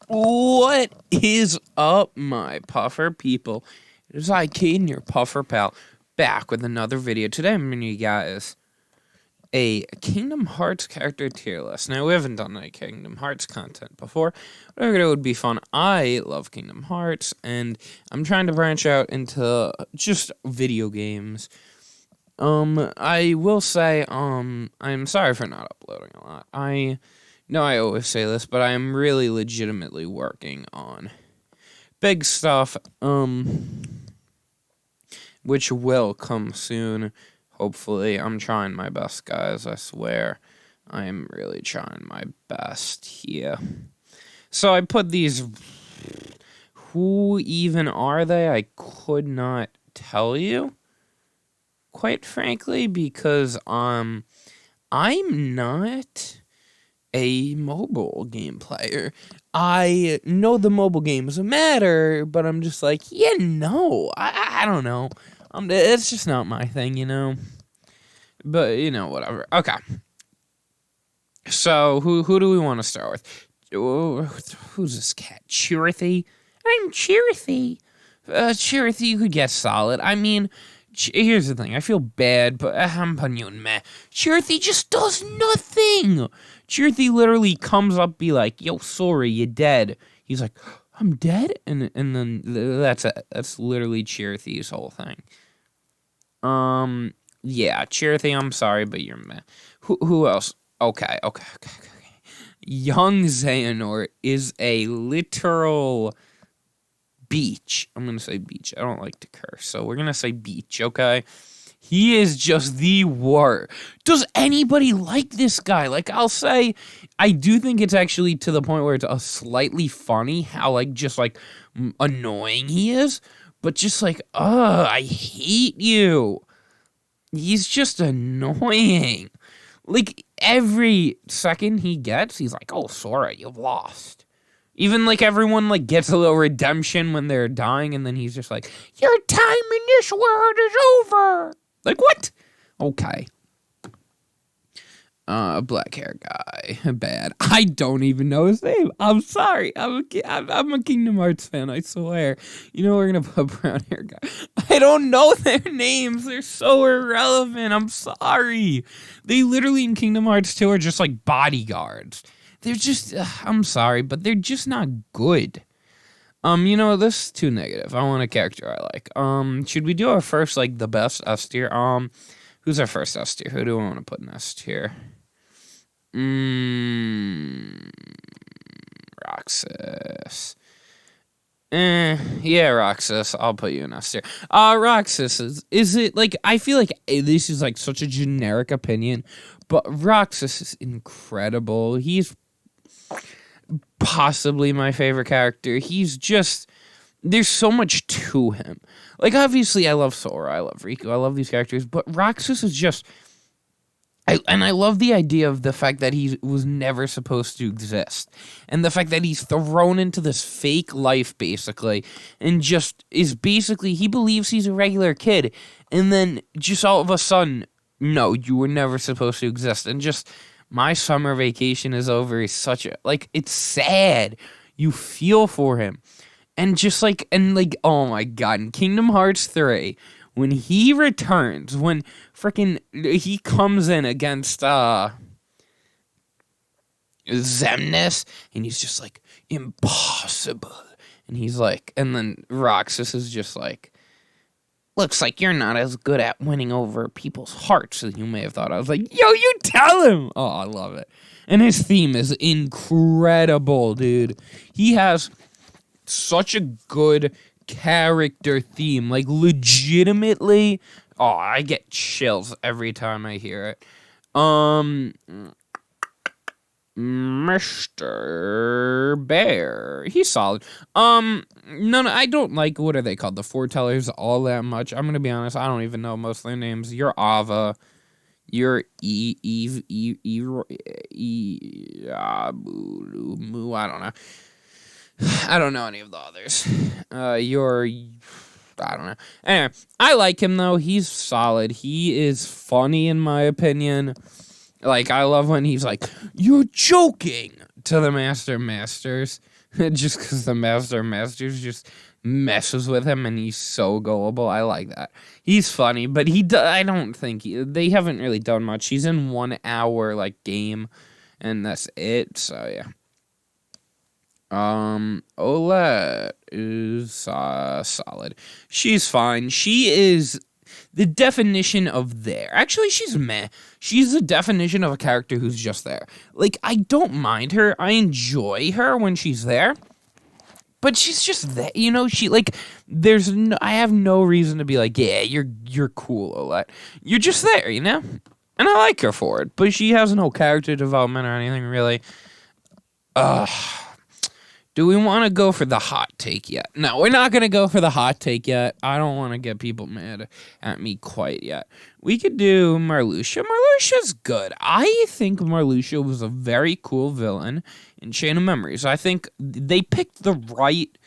What is up, my puffer people? It is I, Caden, your puffer pal, back with another video. Today I'm bringing you guys a Kingdom Hearts character tier list. Now, we haven't done any Kingdom Hearts content before, but I figured it would be fun. I love Kingdom Hearts, and I'm trying to branch out into just video games. I will say, I'm sorry for not uploading a lot. I always say this, but I am really legitimately working on big stuff, which will come soon. Hopefully, I'm trying my best, guys. I swear, I am really trying my best here. So I put these. Who even are they? I could not tell you, quite frankly, because I'm not a mobile game player. I know the mobile games matter, but I'm just like, I don't know. It's just not my thing, But whatever. Okay. So who do we want to start with? Who's this cat? Chirithy? I'm Chirithy. Chirithy, you could get solid. I mean, here's the thing. I feel bad, but I'm putting you in meh. Chirithy just does nothing. Chirithy literally comes up, be like, "Yo, sorry, you're dead." He's like, "I'm dead," and then that's it. That's literally Chirithy's whole thing. Yeah, Chirithy, I'm sorry, but you're meh. Who else? Okay. Young Xehanort is a literal beach. I'm gonna say beach. I don't like to curse, so we're gonna say beach, okay? He is just the worst. Does anybody like this guy? Like, I'll say, I do think it's actually to the point where it's slightly funny how, just annoying he is. But just I hate you. He's just annoying. Like, every second he gets, he's like, "Oh, Sora, you've lost." Even, everyone, gets a little redemption when they're dying, and then he's just like, "Your time in this world is over." Like, what? Okay. Black hair guy. Bad. I don't even know his name. I'm sorry. I'm a Kingdom Hearts fan, I swear. We're gonna put brown hair guy. I don't know their names. They're so irrelevant. I'm sorry. They literally in Kingdom Hearts 2 are just like bodyguards. They're just, I'm sorry, but they're just not good. This is too negative. I want a character I like. Should we do our first, the best S tier? Who's our first S tier? Who do I want to put in S tier? Roxas. Yeah, Roxas. I'll put you in S tier. Roxas is it, I feel like this is, such a generic opinion, but Roxas is incredible. He's possibly my favorite character. He's just, there's so much to him. Obviously, I love Sora, I love Riku, I love these characters, but Roxas is just, I love the idea of the fact that he was never supposed to exist, and the fact that he's thrown into this fake life, basically, and just is basically, he believes he's a regular kid, and then just all of a sudden, no, you were never supposed to exist, and just, my summer vacation is over is such a, it's sad. You feel for him. And just oh my god, in Kingdom Hearts 3, when he returns, when freaking he comes in against Xemnas, and he's just impossible. And he's and then Roxas is just looks like you're not as good at winning over people's hearts as you may have thought. I was like, yo, you tell him! Oh, I love it. And his theme is incredible, dude. He has such a good character theme. Legitimately. Oh, I get chills every time I hear it. Mr. Bear. He's solid. No, I don't like, what are they called? The foretellers all that much. I'm gonna be honest, I don't even know most of their names. You're Ava. You're Eve, I don't know. I don't know any of the others. I don't know. Anyway, I like him though. He's solid. He is funny in my opinion. I love when he's like, "You're joking." to the Master Masters, just because the Master Masters just messes with him and he's so gullible. I like that. He's funny, but I don't think they haven't really done much. He's in 1 hour like game, and that's it. So yeah. Olette is solid. She's fine. She is the definition of there. Actually, she's meh. She's the definition of a character who's just there. Like, I don't mind her. I enjoy her when she's there. But she's just there, you know. She like, I have no reason to be like, yeah, you're cool, Olette. You're just there, you know. And I like her for it. But she has no character development or anything really. Do we want to go for the hot take yet? No, we're not going to go for the hot take yet. I don't want to get people mad at me quite yet. We could do Marluxia. Marluxia's good. I think Marluxia was a very cool villain in Chain of Memories. I think they picked the right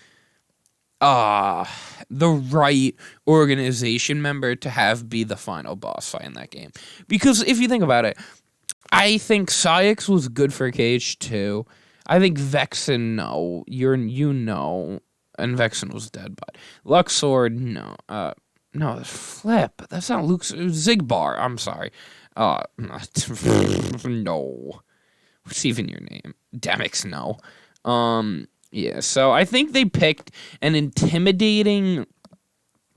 organization member to have be the final boss fight in that game. Because if you think about it, I think Syx was good for Cage 2. I think Vexen, no. You know. And Vexen was dead, but Luxor, no. No, flip. That's not Luxor. Zigbar. I'm sorry. No. What's even your name? Demix, no. Yeah, so I think they picked an intimidating...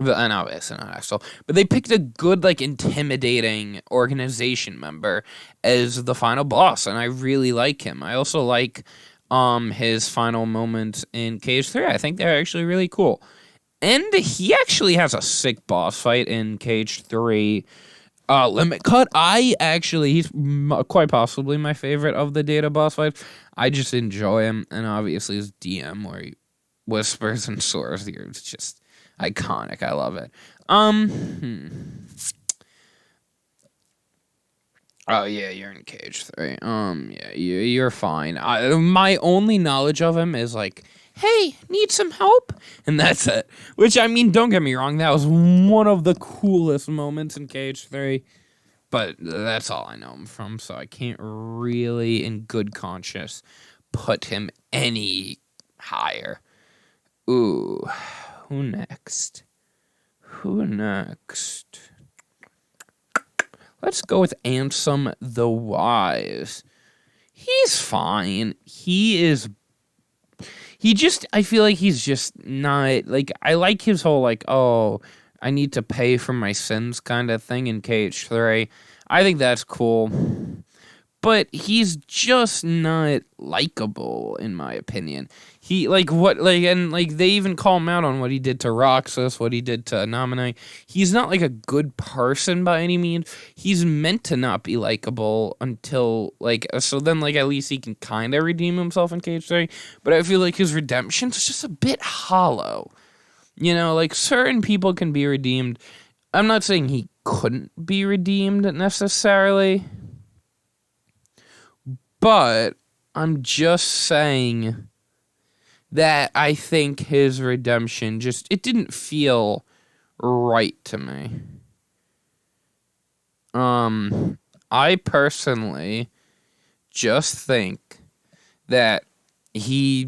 No, it's not Axel. But they picked a good, like, intimidating organization member as the final boss, and I really like him. I also like his final moments in Cage 3. I think they're actually really cool. And he actually has a sick boss fight in Cage 3. Limit Cut, he's quite possibly my favorite of the Data boss fights. I just enjoy him, and obviously his DM where he whispers and soars the earth. It's just... iconic. I love it. Oh yeah, you're in Cage 3. Yeah, you're fine. My only knowledge of him is like, hey, need some help? And that's it. Which, I mean, don't get me wrong, that was one of the coolest moments in Cage 3. But that's all I know him from, so I can't really, in good conscience, put him any higher. Ooh. Who next? Let's go with Ansem the Wise. He's fine. I feel like he's just not, like, I like his whole, like, oh, I need to pay for my sins kind of thing in Cage 3. I think that's cool. But he's just not likable, in my opinion. He, they even call him out on what he did to Roxas, what he did to Anem. He's not, like, a good person by any means. He's meant to not be likable until, so then, at least he can kind of redeem himself in Cage 3. But I feel like his redemption's just a bit hollow. You know, certain people can be redeemed. I'm not saying he couldn't be redeemed necessarily. But I'm just saying that I think his redemption it didn't feel right to me. I personally just think that he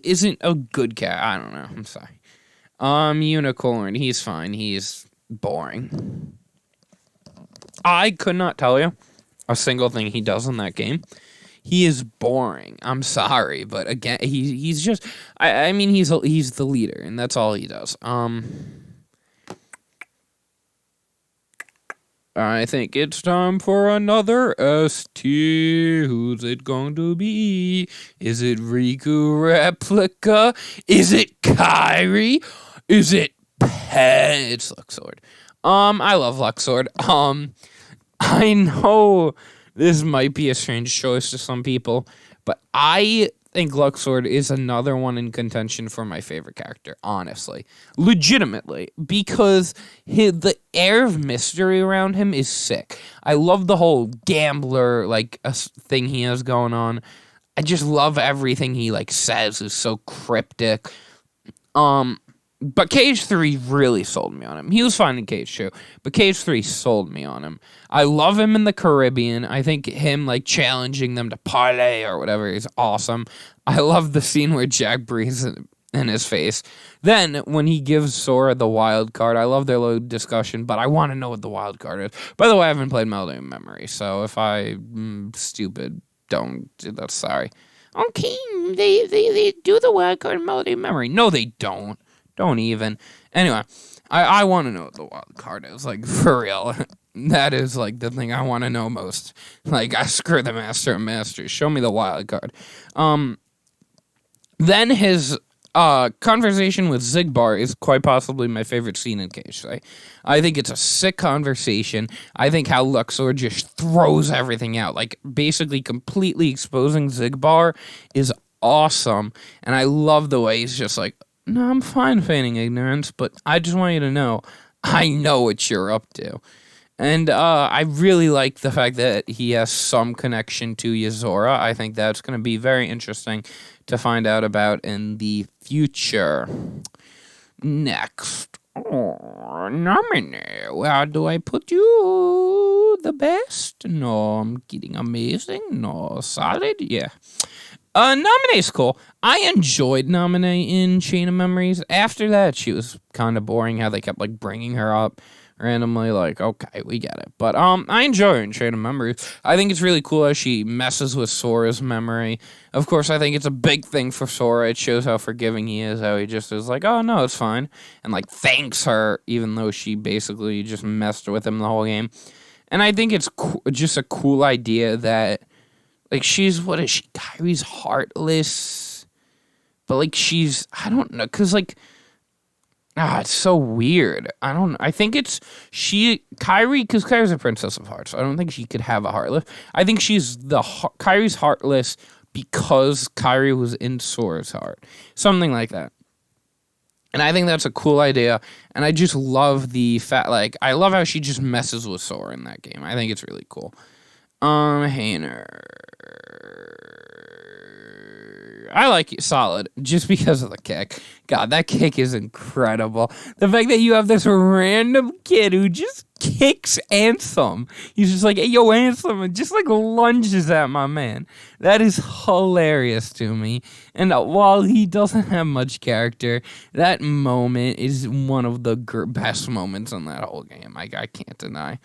isn't a good cat. I don't know. I'm sorry. Unicorn, he's fine. He's boring. I could not tell you a single thing he does in that game. He is boring. I'm sorry, but again, he's just. I mean, he's the leader, and that's all he does. I think it's time for another ST. Who's it going to be? Is it Riku Replica? Is it Kairi? Is it Pen? It's Luxor. I love Luxor. I know this might be a strange choice to some people, but I think Luxor is another one in contention for my favorite character, honestly. Legitimately, because the air of mystery around him is sick. I love the whole gambler, thing he has going on. I just love everything he, says is so cryptic. But Cage 3 really sold me on him. He was fine in Cage 2, but Cage 3 sold me on him. I love him in the Caribbean. I think him, like, challenging them to parlay or whatever is awesome. I love the scene where Jack breathes in his face. Then, when he gives Sora the wild card, I love their little discussion, but I want to know what the wild card is. By the way, I haven't played Melody of Memory, so if I'm stupid, that's sorry. Okay, they do the wild card in Melody of Memory. No, they don't. Don't even. Anyway, I want to know what the wild card is. Like, for real. That is, like, the thing I want to know most. Like, I screw the Master of Masters. Show me the wild card. Then his conversation with Zigbar is quite possibly my favorite scene in Cage 3. I think it's a sick conversation. I think how Luxor just throws everything out. Like, basically completely exposing Zigbar is awesome. And I love the way he's just like, no, I'm fine feigning ignorance, but I just want you to know, I know what you're up to. And I really like the fact that he has some connection to Yozora. I think that's going to be very interesting to find out about in the future. Next. Nominee. Where do I put you? The best? No, I'm kidding. Amazing? No, solid? Yeah. Naminé's cool. I enjoyed Naminé in Chain of Memories. After that, she was kind of boring how they kept, like, bringing her up randomly. Like, okay, we get it. But I enjoy her in Chain of Memories. I think it's really cool how she messes with Sora's memory. Of course, I think it's a big thing for Sora. It shows how forgiving he is, how he just is like, oh, no, it's fine. And, like, thanks her, even though she basically just messed with him the whole game. And I think it's just a cool idea that, like, what is she? Kairi's heartless. But, like, I don't know, because, like, it's so weird. I think it's Kairi, because Kairi's a princess of hearts, so I don't think she could have a heartless. I think Kairi's heartless because Kairi was in Sora's heart. Something like that. And I think that's a cool idea, and I just love the fact, like, I love how she just messes with Sora in that game. I think it's really cool. Hainer. I like it solid just because of the kick. God, that kick is incredible. The fact that you have this random kid who just kicks Ansem. He's just like, hey, yo, Ansem, and just like lunges at my man. That is hilarious to me. And while he doesn't have much character, that moment is one of the best moments in that whole game. I can't deny.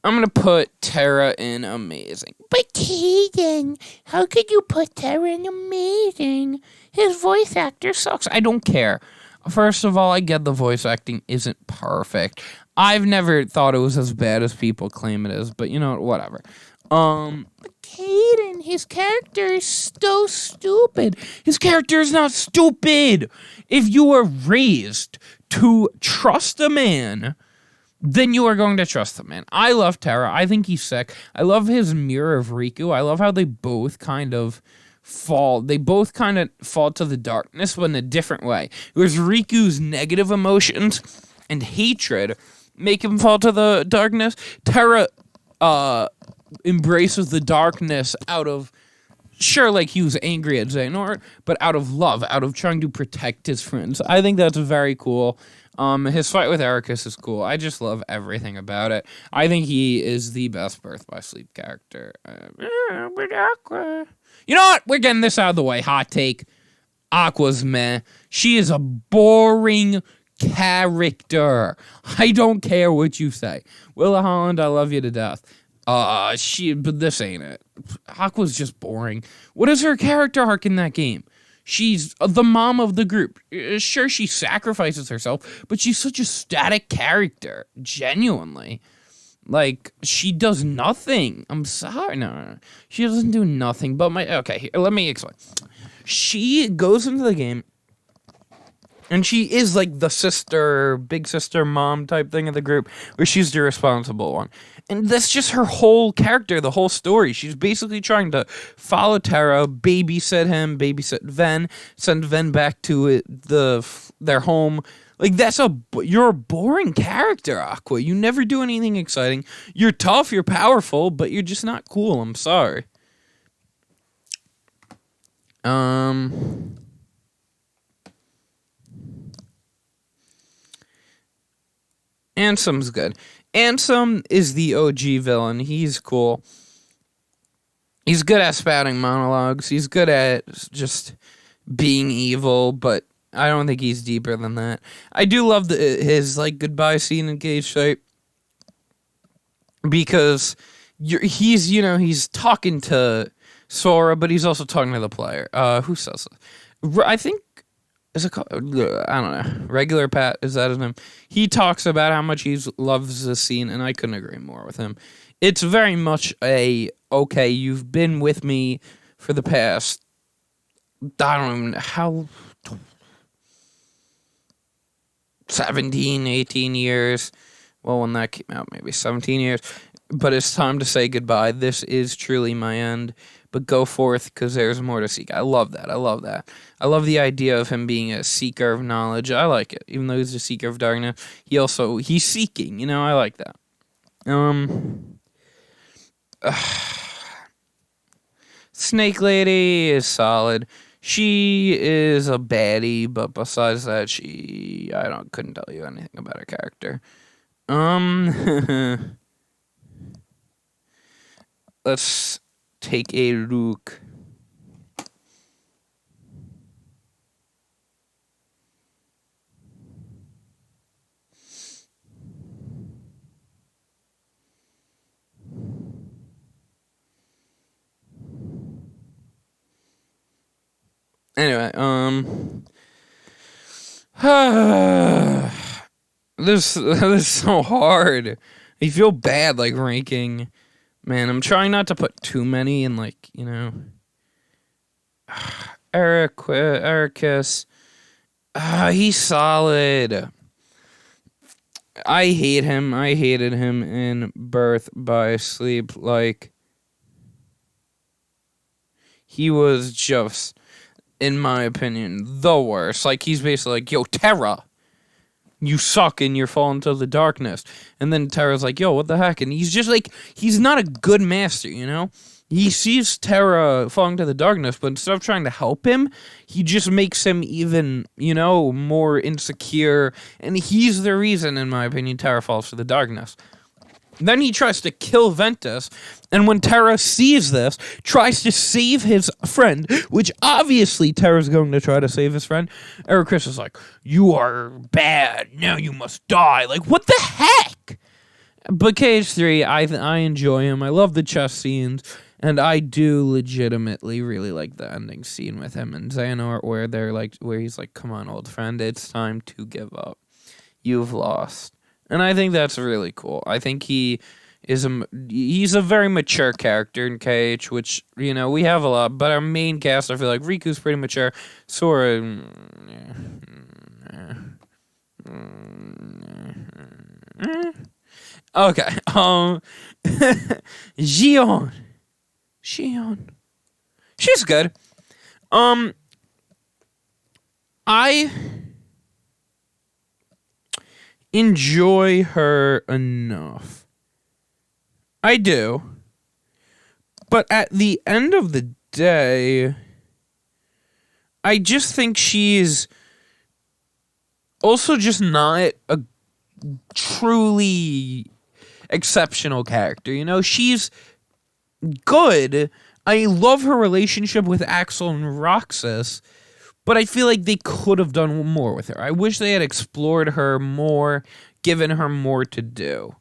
I'm going to put Terra in amazing. But Kaden, how could you put Terra in amazing? His voice actor sucks. I don't care. First of all, I get the voice acting isn't perfect. I've never thought it was as bad as people claim it is, but you know, whatever. But Kaden, his character is so stupid. His character is not stupid. If you are raised to trust a man, then you are going to trust the man. I love Terra. I think he's sick. I love his mirror of Riku. I love how they both kind of fall. They both kind of fall to the darkness, but in a different way. Whereas Riku's negative emotions and hatred make him fall to the darkness. Terra embraces the darkness out of, sure, like he was angry at Xehanort, but out of love, out of trying to protect his friends. I think that's very cool. His fight with Ericus is cool. I just love everything about it. I think he is the best Birth by Sleep character. But Aqua. You know what? We're getting this out of the way. Hot take. Aqua's meh. She is a boring character. I don't care what you say. Willa Holland, I love you to death. But this ain't it. Aqua's just boring. What is her character arc in that game? She's the mom of the group. Sure, she sacrifices herself, but she's such a static character. Genuinely. Like, she does nothing. I'm sorry. No. She doesn't do nothing. But okay, let me explain. She goes into the game, and she is like the sister, big sister, mom type thing of the group, where she's the responsible one. And that's just her whole character, the whole story. She's basically trying to follow Terra, babysit him, babysit Ven, send Ven back to their home. Like, you're a boring character, Aqua. You never do anything exciting. You're tough, you're powerful, but you're just not cool. I'm sorry. Ansem's good. Ansem is the OG villain. He's cool. He's good at spouting monologues. He's good at just being evil, but I don't think he's deeper than that. I do love his like goodbye scene in Cage Fight because he's talking to Sora, but he's also talking to the player. Who says it? I think is it called, I don't know. Regular Pat, is that his name? He talks about how much he loves the scene, and I couldn't agree more with him. It's very much okay, you've been with me for the past, I don't even know, how, 17, 18 years. Well, when that came out, maybe 17 years. But it's time to say goodbye. This is truly my end. But go forth, because there's more to seek. I love that. I love the idea of him being a seeker of knowledge. I like it. Even though he's a seeker of darkness, he's seeking. I like that. Snake Lady is solid. She is a baddie, but besides that, couldn't tell you anything about her character. Let's take a look. Anyway, this is so hard. I feel bad, like, ranking. Man, I'm trying not to put too many in, like, Ericus. He's solid. I hate him. I hated him in Birth by Sleep. Like, he was just, in my opinion, the worst. Like, he's basically like, yo, Terra, you suck and you're falling to the darkness. And then Terra's like, yo, what the heck? And he's just like, he's not a good master, He sees Terra falling to the darkness, but instead of trying to help him, he just makes him even, more insecure. And he's the reason, in my opinion, Terra falls to the darkness. Then he tries to kill Ventus, and when Terra sees this, tries to save his friend, which obviously Terra's going to try to save his friend. Ericus is like, you are bad, now you must die. Like, what the heck? But Cage 3, I enjoy him. I love the chess scenes, and I do legitimately really like the ending scene with him and Xehanort, where he's like, come on, old friend, it's time to give up. You've lost. And I think that's really cool. I think he's a very mature character in KH, which, we have a lot. But our main cast, I feel like Riku's pretty mature. Sora, okay. Xion. She's good. I enjoy her enough. I do. But at the end of the day, I just think she's also just not a truly exceptional character. She's good. I love her relationship with Axel and Roxas, but I feel like they could have done more with her. I wish they had explored her more, given her more to do.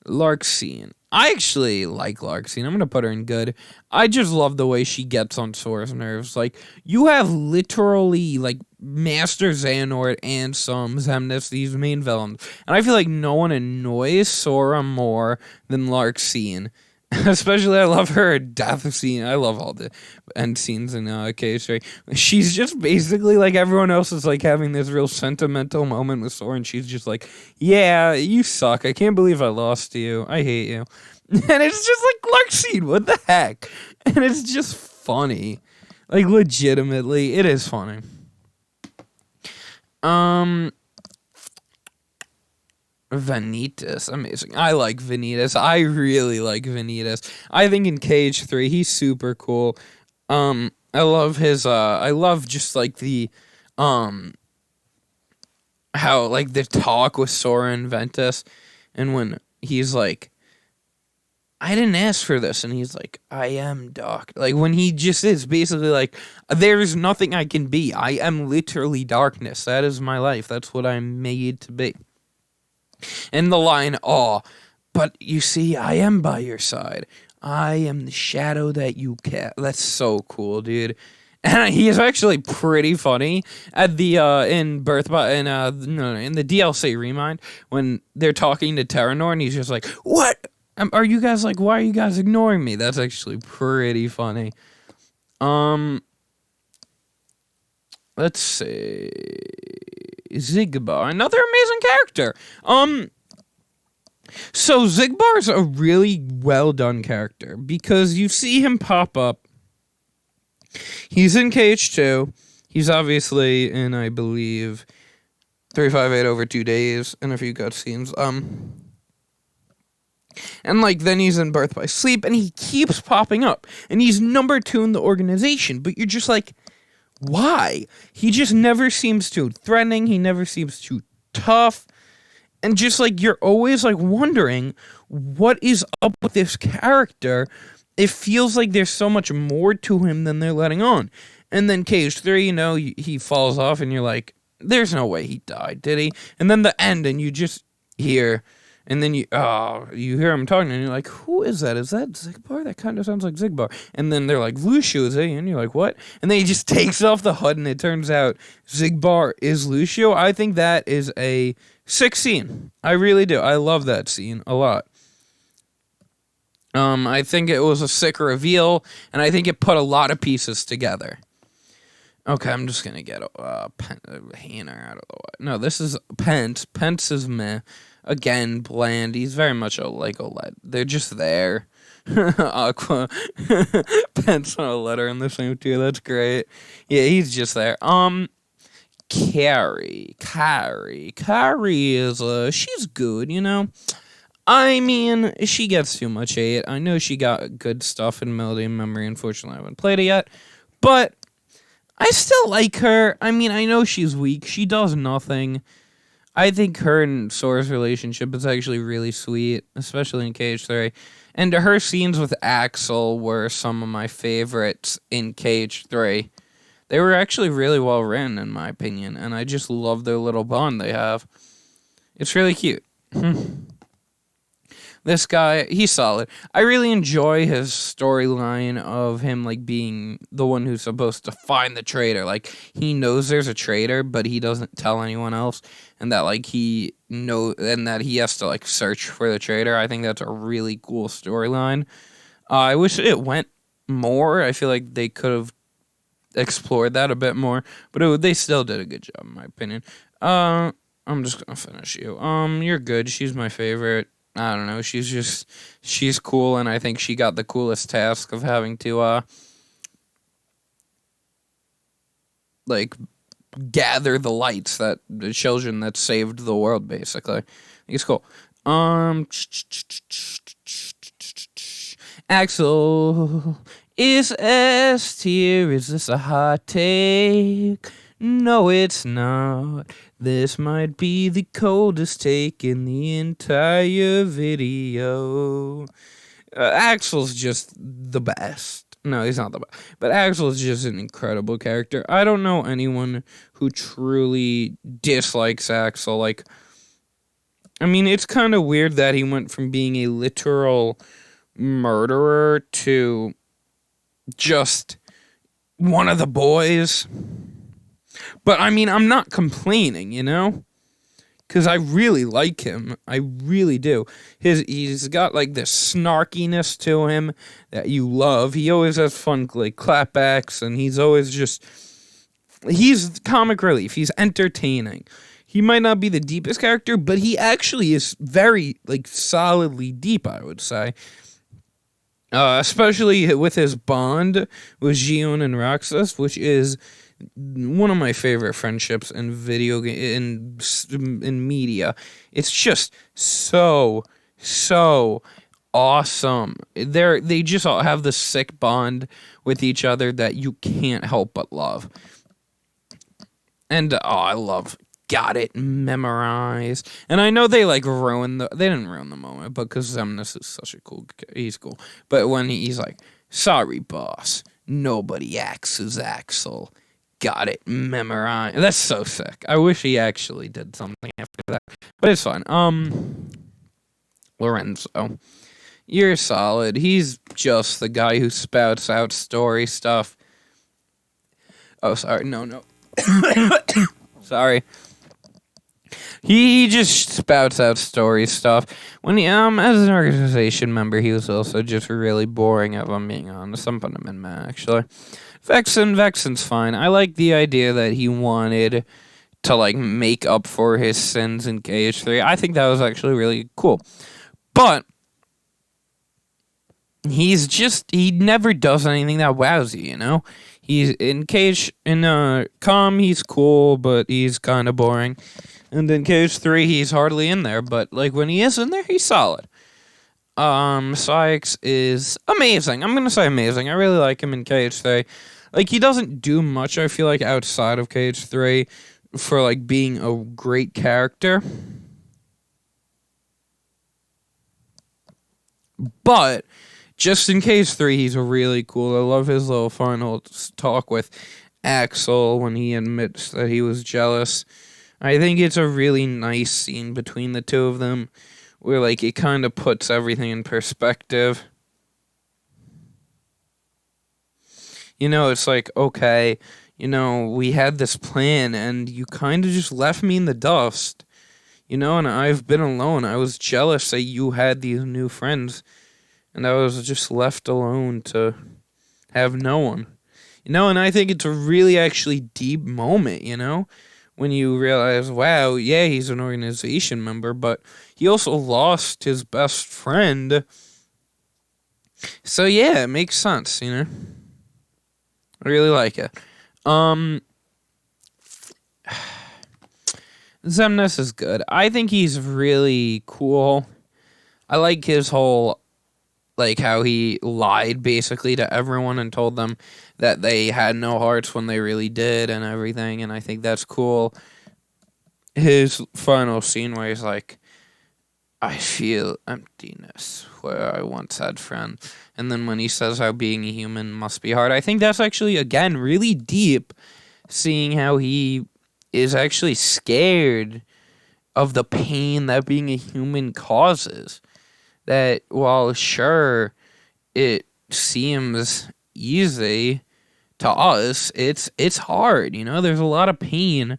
Larxian. I actually like Larxian. I'm going to put her in good. I just love the way she gets on Sora's nerves. Like, you have literally, like, Master Xehanort and Xemnas, these main villains. And I feel like no one annoys Sora more than Larxian. Especially, I love her death scene. I love all the end scenes in KH3. She's just basically like everyone else is like having this real sentimental moment with Sora, and she's just like, yeah, you suck. I can't believe I lost to you. I hate you. And it's just like, Larxian, what the heck? And it's just funny. Like, legitimately, it is funny. Ventus, amazing. I like Ventus. I really like Ventus. I think in KH3 he's super cool. I love his I love just like the how like the talk with Sora and Ventus, and when he's like, I didn't ask for this, and he's like, I am dark. Like when he just is basically like, there is nothing I can be. I am literally darkness. That is my life. That's what I'm made to be. And the line, oh, but you see, I am by your side. I am the shadow that you cast. That's so cool, dude. And he is actually pretty funny at the in Birth by in no, in the DLC Remind when they're talking to Terranor and he's just like, "What? Are you guys like? Why are you guys ignoring me?" That's actually pretty funny. Let's see, Zigbar, another amazing character. So Zigbar's a really well done character because you see him pop up. He's in KH2. He's obviously in, I believe, 358 over 2 days and a few cutscenes. And like then he's in Birth by Sleep, and he keeps popping up, and he's number 2 in the organization. But you're just like, why? He just never seems too threatening. He never seems too tough. And just like you're always like wondering what is up with this character. It feels like there's so much more to him than they're letting on. And then KH3, you know, he falls off and you're like, there's no way he died, did he? And then the end and you just hear, and then you hear him talking and you're like, who is that? Is that Zigbar? That kind of sounds like Zigbar. And then they're like, Lucio, is he? And you're like, what? And then he just takes off the HUD and it turns out Zigbar is Lucio. I think that is a sick scene. I really do. I love that scene a lot. I think it was a sick reveal, and I think it put a lot of pieces together. Okay, I'm just gonna get Hanner out of the way. No, this is Pence. Pence is meh. Again, bland. He's very much a Lego led. They're just there. Aqua. Pence on a letter in the same tier. That's great. Yeah, he's just there. Carrie is she's good, you know. I mean, she gets too much hate. I know she got good stuff in Melody and Memory. Unfortunately, I haven't played it yet. But I still like her. I mean, I know she's weak. She does nothing. I think her and Sora's relationship is actually really sweet, especially in KH3. And her scenes with Axel were some of my favorites in KH3. They were actually really well written, in my opinion. And I just love their little bond they have. It's really cute. This guy, he's solid. I really enjoy his storyline of him like being the one who's supposed to find the traitor. Like he knows there's a traitor, but he doesn't tell anyone else, and that like that he has to like search for the traitor. I think that's a really cool storyline. I wish it went more. I feel like they could have explored that a bit more, but they still did a good job in my opinion. I'm just gonna finish you. You're good. She's my favorite. I don't know, she's cool, and I think she got the coolest task of having to, like, gather the lights the children that saved the world, basically. I think it's cool. Axel, is S tier, is this a hot take? No, it's not. This might be the coldest take in the entire video. Axel's just the best. No, he's not the best. But Axel's just an incredible character. I don't know anyone who truly dislikes Axel. Like, I mean, it's kind of weird that he went from being a literal murderer to just one of the boys. But, I mean, I'm not complaining, you know? Because I really like him. I really do. He's got, like, this snarkiness to him that you love. He always has fun, like, clapbacks, and he's always just... He's comic relief. He's entertaining. He might not be the deepest character, but he actually is very, like, solidly deep, I would say. Especially with his bond with Xion and Roxas, which is... one of my favorite friendships in video game in media. It's just so awesome. They just all have this sick bond with each other that you can't help but love. And I love got it memorized. And I know they like they didn't ruin the moment, but because Xemnas is such a he's cool. But when he's like, sorry, boss, nobody acts as Axel. Got it memorized. That's so sick. I wish he actually did something after that, but it's fine. Lorenzo, you're solid. He's just the guy who spouts out story stuff. Oh, sorry. No. Sorry. He just spouts out story stuff. When he, as an organization member, he was also just really boring, if I'm being honest. I'm putting him in Matt, actually. Vexen's fine. I like the idea that he wanted to, like, make up for his sins in KH3. I think that was actually really cool. But he never does anything that wows you, you know? He's in Com, he's cool, but he's kind of boring. And in KH3, he's hardly in there, but like when he is in there, he's solid. Sykes is amazing. I'm gonna say amazing. I really like him in KH3. Like, he doesn't do much, I feel like, outside of KH3 for like being a great character. But just in KH3, he's really cool. I love his little final talk with Axel when he admits that he was jealous. I think it's a really nice scene between the two of them where, like, it kind of puts everything in perspective. You know, it's like, okay, you know, we had this plan and you kind of just left me in the dust. You know, and I've been alone. I was jealous that you had these new friends. And I was just left alone to have no one. You know, and I think it's a really actually deep moment, you know? When you realize, wow, yeah, he's an organization member, but he also lost his best friend. So, yeah, it makes sense, you know? I really like it. Xemnas is good. I think he's really cool. I like his whole, like, how he lied basically to everyone and told them that they had no hearts when they really did and everything, and I think that's cool. His final scene where he's like, I feel emptiness where I once had friends. And then when he says how being a human must be hard, I think that's actually, again, really deep, seeing how he is actually scared of the pain that being a human causes. That while sure it seems easy to us, it's hard, you know? There's a lot of pain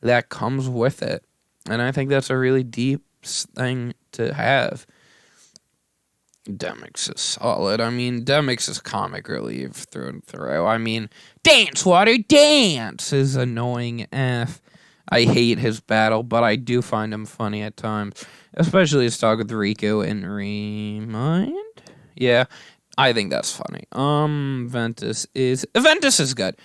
that comes with it. And I think that's a really deep thing to have. Demix is solid. I mean, Demix is comic relief through and through. I mean, Dance Water Dance is annoying F. I hate his battle, but I do find him funny at times. Especially his talk with Riku and Remind? Yeah, I think that's funny. Ventus is good.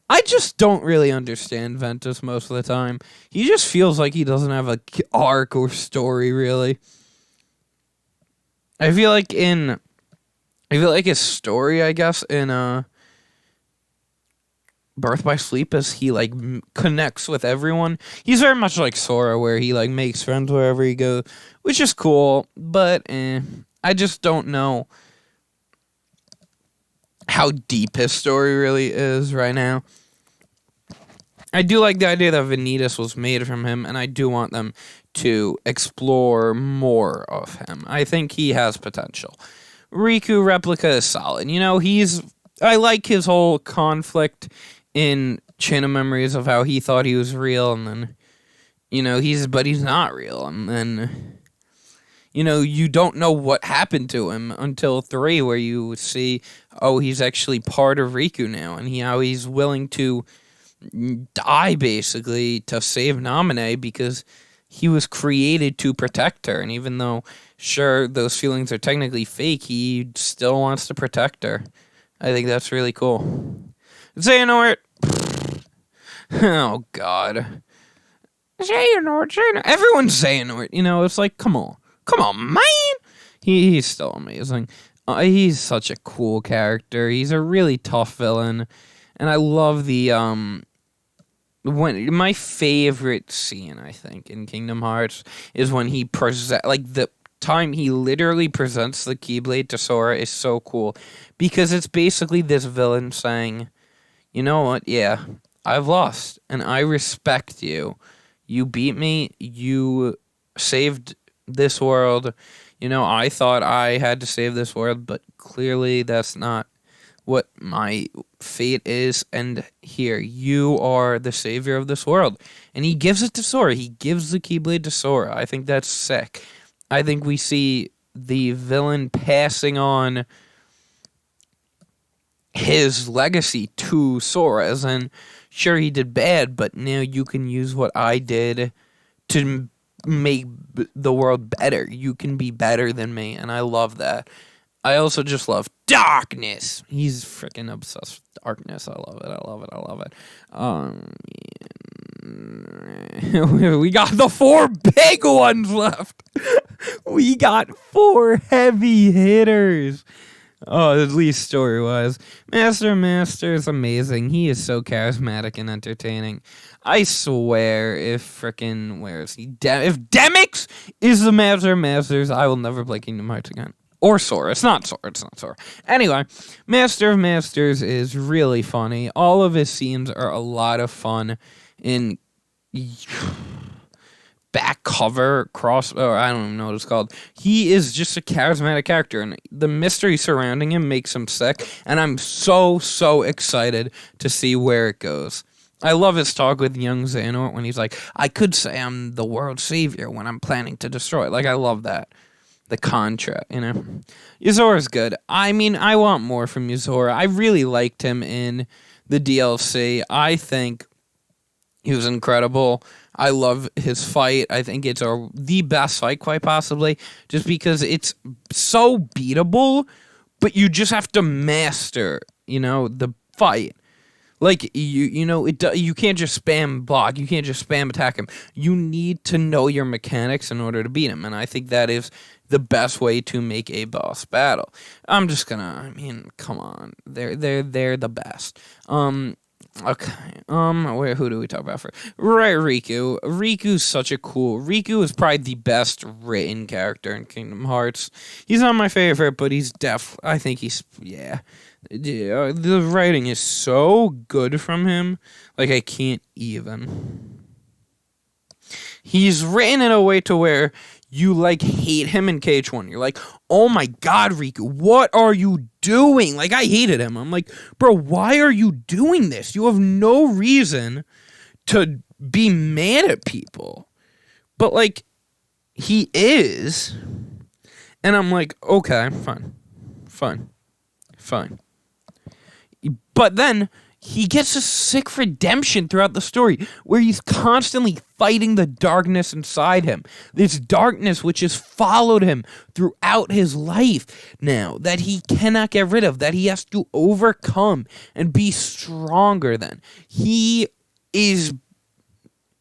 I just don't really understand Ventus most of the time. He just feels like he doesn't have a arc or story, really. I feel like his story, I guess, in Birth by Sleep is he, like, connects with everyone. He's very much like Sora, where he, like, makes friends wherever he goes, which is cool, but I just don't know how deep his story really is right now. I do like the idea that Vanitas was made from him, and I do want them to explore more of him. I think he has potential. Riku Replica is solid. You know, I like his whole conflict in Chain of Memories of how he thought he was real, and then, you know, but he's not real, and then, you know, you don't know what happened to him until 3, where you see, oh, he's actually part of Riku now, and how he's willing to die, basically, to save Naminé, because he was created to protect her, and even though, sure, those feelings are technically fake, he still wants to protect her. I think that's really cool. Xehanort! Oh, God. Xehanort. Everyone's Xehanort, you know, it's like, come on, man! He's still amazing. He's such a cool character. He's a really tough villain, and I love the when my favorite scene, I think, in Kingdom Hearts is when he the time he literally presents the Keyblade to Sora is so cool, because it's basically this villain saying, "You know what? Yeah, I've lost, and I respect you. You beat me. You saved this world. I thought I had to save this world, but clearly that's not what my fate is, and here, you are the savior of this world." And he gives it to Sora. He gives the Keyblade to Sora. I think that's sick. I think we see the villain passing on his legacy to Sora, as in, sure, he did bad, but now you can use what I did to make the world better. You can be better than me, and I love that. I also just love darkness. He's freaking obsessed with darkness. I love it. I love it. I love it. We got the 4 big ones left. We got 4 heavy hitters. Oh, at least story-wise. Master is amazing. He is so charismatic and entertaining. I swear, if frickin' where is he? If Demix is the Master of Masters, I will never play Kingdom Hearts again. Or Sora. It's not Sora. Anyway, Master of Masters is really funny. All of his scenes are a lot of fun in back cover, or I don't even know what it's called. He is just a charismatic character, and the mystery surrounding him makes him sick, and I'm so excited to see where it goes. I love his talk with young Xehanort when he's like, I could say I'm the world's savior when I'm planning to destroy it. Like, I love that. The contrast, Yuzora's good. I mean, I want more from Yuzora. I really liked him in the DLC. I think he was incredible. I love his fight. I think it's the best fight, quite possibly, just because it's so beatable, but you just have to master, the fight. Like, you can't just spam block. You can't just spam attack him. You need to know your mechanics in order to beat him, and I think that is the best way to make a boss battle. Come on. They're the best. Okay. Who do we talk about first? Right, Riku. Riku is probably the best written character in Kingdom Hearts. He's not my favorite, but I think he's, the writing is so good from him. Like, I can't even. He's written in a way to where you, hate him in KH1. You're like, oh my god, Riku, what are you doing? Like, I hated him. I'm like, bro, why are you doing this? You have no reason to be mad at people. But, he is. And I'm like, okay, fine. But then he gets a sick redemption throughout the story where he's constantly fighting the darkness inside him. This darkness which has followed him throughout his life now, that he cannot get rid of, that he has to overcome and be stronger than. He is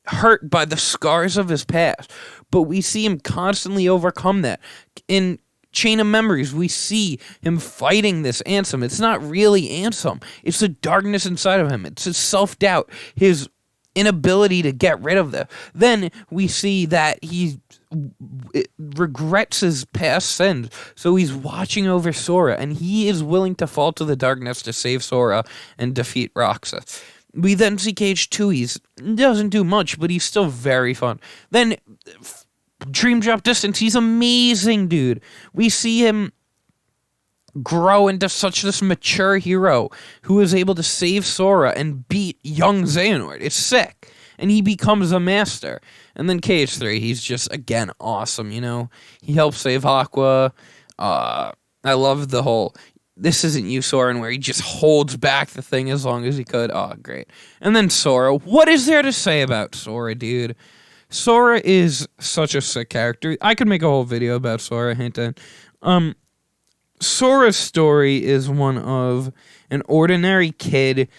hurt by the scars of his past, but we see him constantly overcome that. In Chain of Memories, we see him fighting this Ansem. It's not really Ansem. It's the darkness inside of him. It's his self-doubt, his inability to get rid of them. Then we see that he regrets his past sins, so he's watching over Sora, and he is willing to fall to the darkness to save Sora and defeat Roxas. We then see KH2. He doesn't do much, but he's still very fun. Then Dream Drop Distance, he's amazing, dude. We see him grow into such this mature hero who is able to save Sora and beat young Xehanort. It's sick. And he becomes a master. And then KH3, he's just, again, awesome, He helps save Aqua. I love the whole, this isn't you, Soren, where he just holds back the thing as long as he could. Oh, great. And then Sora. What is there to say about Sora, dude? Sora is such a sick character. I could make a whole video about Sora, hint. Sora's story is one of an ordinary kid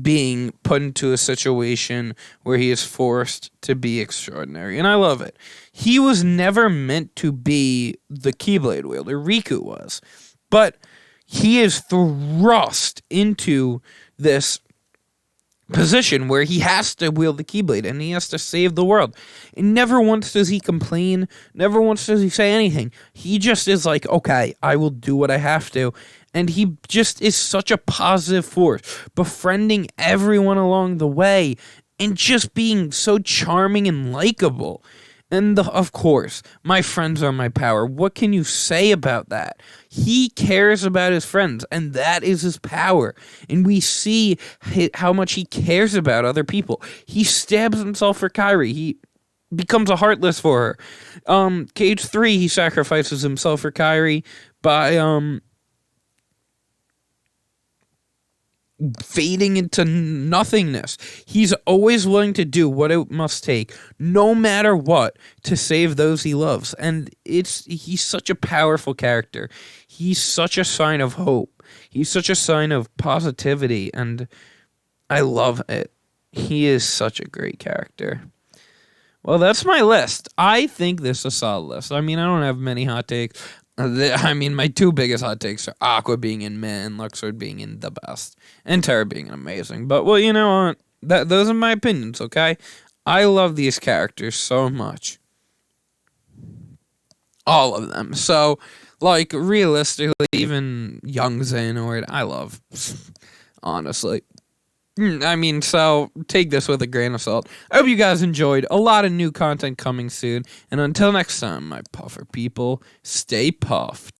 being put into a situation where he is forced to be extraordinary, and I love it. He was never meant to be the Keyblade wielder. Riku was. But he is thrust into this position where he has to wield the Keyblade and he has to save the world. And never once does he complain. Never once does he say anything. He just is like, okay, I will do what I have to. And he just is such a positive force, befriending everyone along the way and just being so charming and likable. And of course, my friends are my power. What can you say about that? He cares about his friends, and that is his power. And we see how much he cares about other people. He stabs himself for Kyrie. He becomes a Heartless for her. Cage 3, he sacrifices himself for Kyrie by fading into nothingness. He's always willing to do what it must take, no matter what, to save those he loves. And he's such a powerful character. He's such a sign of hope. He's such a sign of positivity, and I love it. He is such a great character. Well, that's my list. I think this is a solid list. I mean, I don't have many hot takes. I mean, my two biggest hot takes are Aqua being in meh and Luxor being in the best, and Terra being amazing. But, well, you know what? Those are my opinions, okay? I love these characters so much. All of them. So, like, realistically, even Young Xehanort, I love. Honestly. I mean, so take this with a grain of salt. I hope you guys enjoyed. A lot of new content coming soon. And until next time, my puffer people, stay puffed.